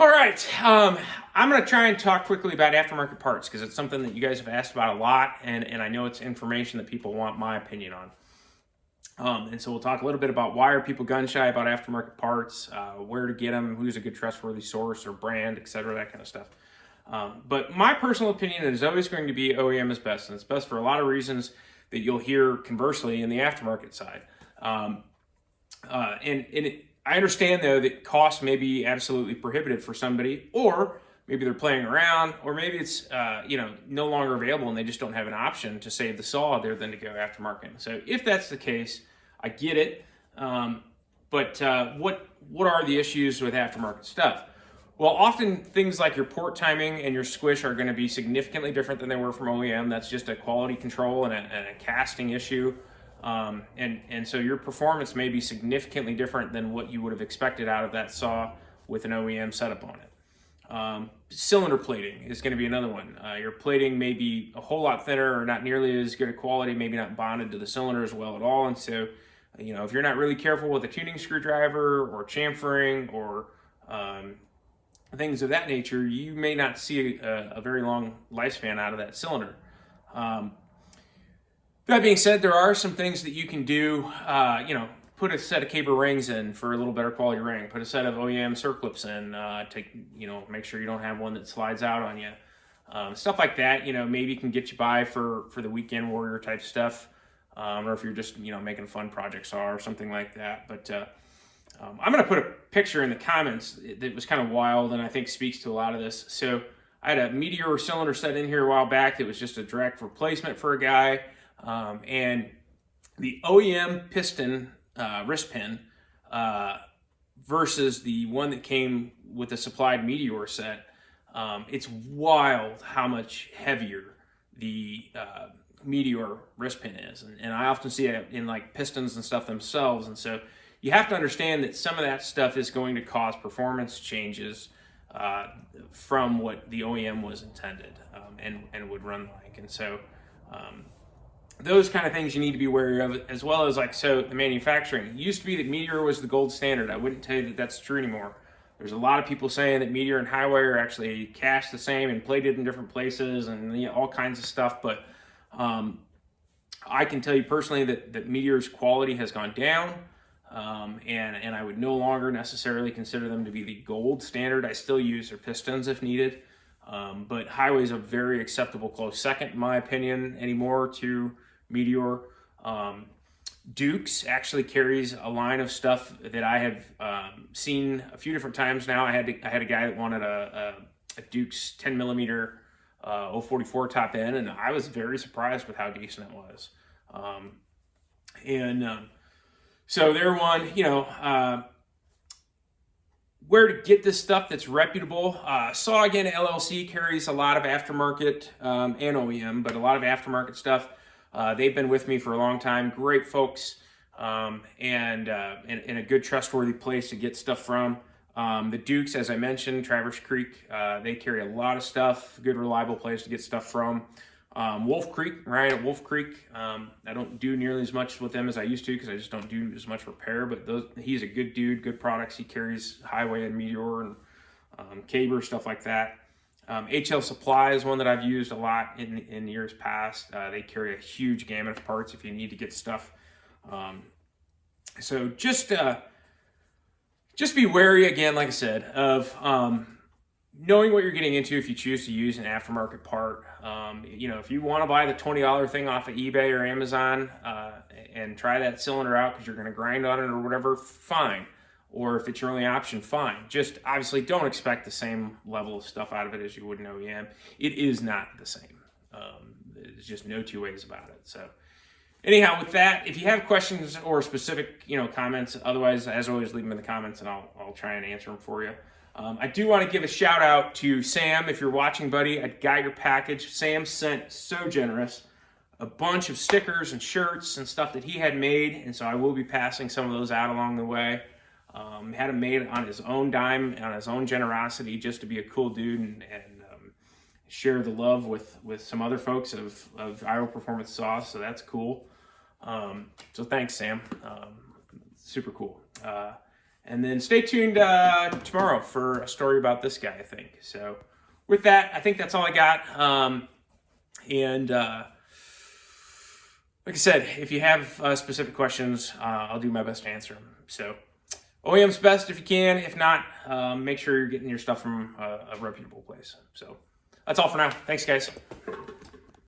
All right, I'm going to try and talk quickly about aftermarket parts because it's something that you guys have asked about a lot, and I know it's information that people want my opinion on. And so we'll talk a little bit about why are people gun shy about aftermarket parts, where to get them, who's a good trustworthy source or brand, etc., that kind of stuff. But my personal opinion is always going to be OEM is best, and it's best for a lot of reasons that you'll hear conversely in the aftermarket side. I understand, though, that cost may be absolutely prohibitive for somebody, or maybe they're playing around, or maybe it's no longer available and they just don't have an option to save the saw other than to go aftermarket. So if that's the case, I get it. But what are the issues with aftermarket stuff? Well, often things like your port timing and your squish are going to be significantly different than they were from OEM. That's just a quality control and a casting issue. And so your performance may be significantly different than what you would have expected out of that saw with an OEM setup on it. Cylinder plating is going to be another one. Your plating may be a whole lot thinner or not nearly as good a quality, maybe not bonded to the cylinder as well at all. And so, if you're not really careful with a tuning screwdriver or chamfering or things of that nature, you may not see a very long lifespan out of that cylinder. That being said, there are some things that you can do, put a set of caber rings in for a little better quality ring, put a set of OEM circlips in to, make sure you don't have one that slides out on you. Stuff like that, maybe can get you by for the weekend warrior type stuff, or if you're just, making a fun project saw or something like that. But I'm going to put a picture in the comments that was kind of wild and I think speaks to a lot of this. So I had a Meteor cylinder set in here a while back that was just a direct replacement for a guy. And the OEM piston wrist pin versus the one that came with the supplied Meteor set, it's wild how much heavier the Meteor wrist pin is. And I often see it in like pistons and stuff themselves. And so you have to understand that some of that stuff is going to cause performance changes from what the OEM was intended and would run like. And so those kind of things you need to be wary of, as well as the manufacturing. It used to be that Meteor was the gold standard. I wouldn't tell you that that's true anymore. There's a lot of people saying that Meteor and Highway are actually cast the same and plated in different places and all kinds of stuff. But I can tell you personally that Meteor's quality has gone down, and I would no longer necessarily consider them to be the gold standard. I still use their pistons if needed. But Highway is a very acceptable close second, in my opinion, anymore to Meteor. Dukes actually carries a line of stuff that I have seen a few different times now. I had a guy that wanted a Dukes 10 millimeter 044 top end, and I was very surprised with how decent it was. So they're one, where to get this stuff that's reputable. Saw Again LLC carries a lot of aftermarket and OEM, but a lot of aftermarket stuff. They've been with me for a long time. Great folks, and a good trustworthy place to get stuff from. The Dukes, as I mentioned, Traverse Creek, they carry a lot of stuff. Good, reliable place to get stuff from. Wolf Creek, Ryan at Wolf Creek. I don't do nearly as much with them as I used to because I just don't do as much repair, but he's a good dude, good products. He carries Highway and Meteor and Caber, stuff like that. HL Supply is one that I've used a lot in years past. They carry a huge gamut of parts if you need to get stuff. So just be wary, again, like I said, of knowing what you're getting into if you choose to use an aftermarket part. If you want to buy the $20 thing off of eBay or Amazon and try that cylinder out because you're going to grind on it or whatever, fine. Or if it's your only option, fine. Just obviously don't expect the same level of stuff out of it as you would in OEM. It is not the same. There's just no two ways about it. So anyhow, with that, if you have questions or specific comments, otherwise, as always, leave them in the comments and I'll try and answer them for you. I do want to give a shout out to Sam. If you're watching, buddy, I got your package. Sam sent, so generous, a bunch of stickers and shirts and stuff that he had made, and so I will be passing some of those out along the way. Had them made on his own dime, on his own generosity, just to be a cool dude and share the love with some other folks of Iowa Performance Sauce, so that's cool. So thanks, Sam. Super cool. And then stay tuned tomorrow for a story about this guy, I think. So with that, I think that's all I got. Like I said, if you have specific questions, I'll do my best to answer them. So OEM's best if you can. If not, make sure you're getting your stuff from a reputable place. So that's all for now. Thanks, guys.